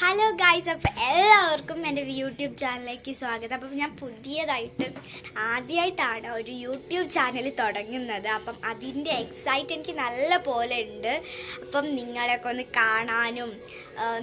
Hello guys, അപ്പോൾ എല്ലാവർക്കും എൻ്റെ യൂട്യൂബ് ചാനലിലേക്ക് സ്വാഗതം. അപ്പം ഞാൻ ആദ്യമായിട്ടാണ് ഒരു യൂട്യൂബ് ചാനൽ തുടങ്ങുന്നത്. അപ്പം അതിൻ്റെ എക്സൈറ്റ് എനിക്ക് നല്ല പോലെ ഉണ്ട്. അപ്പം നിങ്ങളെയൊക്കെ ഒന്ന് കാണാനും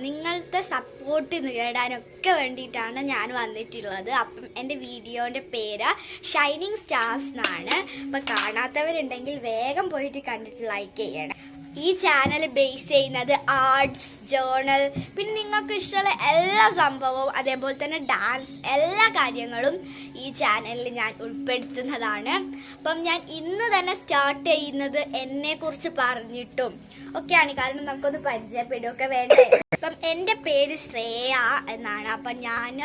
നിങ്ങളുടെ സപ്പോർട്ട് നേടാനൊക്കെ വേണ്ടിയിട്ടാണ് ഞാൻ വന്നിട്ടുള്ളത്. അപ്പം എൻ്റെ വീഡിയോൻ്റെ പേര് ഷൈനിങ് സ്റ്റാർസ് എന്നാണ്. അപ്പം കാണാത്തവരുണ്ടെങ്കിൽ വേഗം പോയിട്ട് കണ്ടിട്ട് ലൈക്ക് ചെയ്യണം. ഈ ചാനൽ ബേസ് ചെയ്യുന്നത് ആർട്സ്, ജേർണൽ, പിന്നെ നിങ്ങൾക്ക് ഇഷ്ടമുള്ള എല്ലാ സംഭവവും, അതേപോലെ തന്നെ ഡാൻസ്, എല്ലാ കാര്യങ്ങളും ഈ ചാനലിൽ ഞാൻ ഉൾപ്പെടുത്തുന്നതാണ്. അപ്പം ഞാൻ ഇന്ന് തന്നെ സ്റ്റാർട്ട് ചെയ്യുന്നത് എന്നെക്കുറിച്ച് പറഞ്ഞിട്ടും ഒക്കെയാണ്. കാരണം നമുക്കൊന്ന് പരിചയപ്പെടുകയൊക്കെ വേണ്ടേ. അപ്പം എൻ്റെ പേര് ശ്രേയ എന്നാണ്. അപ്പം ഞാൻ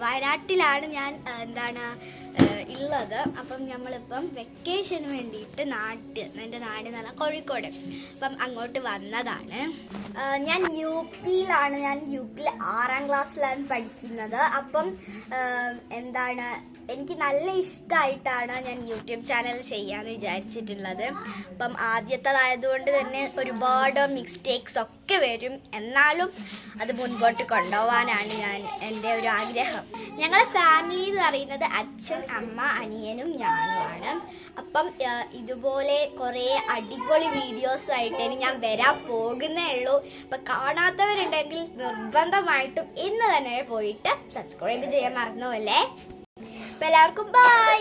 വയനാട്ടിലാണ് ഞാൻ ഉള്ളത്. അപ്പം നമ്മളിപ്പം വെക്കേഷന് വേണ്ടിയിട്ട് എൻ്റെ നാട് നല്ല കോഴിക്കോട്, അപ്പം അങ്ങോട്ട് വന്നതാണ്. ഞാൻ യു പിയിൽ 6ാം ക്ലാസ്സിലാണ് പഠിക്കുന്നത്. അപ്പം എനിക്ക് നല്ല ഇഷ്ടമായിട്ടാണ് ഞാൻ യൂട്യൂബ് ചാനൽ ചെയ്യാമെന്ന് വിചാരിച്ചിട്ടുള്ളത്. അപ്പം ആദ്യത്തേതായതുകൊണ്ട് തന്നെ ഒരുപാട് മിസ്റ്റേക്സ് ഒക്കെ വരും, എന്നാലും അത് മുൻപോട്ട് കൊണ്ടുപോകാനാണ് എൻ്റെ ഒരു ആഗ്രഹം. ഞങ്ങളുടെ ഫാമിലി എന്ന് പറയുന്നത് അച്ഛൻ, അമ്മ, അനിയനും ഞാനുമാണ്. അപ്പം ഇതുപോലെ കുറേ അടിപൊളി വീഡിയോസായിട്ട് ഞാൻ വരാൻ പോകുന്നേ ഉള്ളൂ. അപ്പം കാണാത്തവരുണ്ടെങ്കിൽ നിർബന്ധമായിട്ടും ഇന്ന് തന്നെ പോയിട്ട് സബ്സ്ക്രൈബ് ചെയ്യാൻ മറന്നുപോലെ. എല്ലാവർക്കും ബൈ.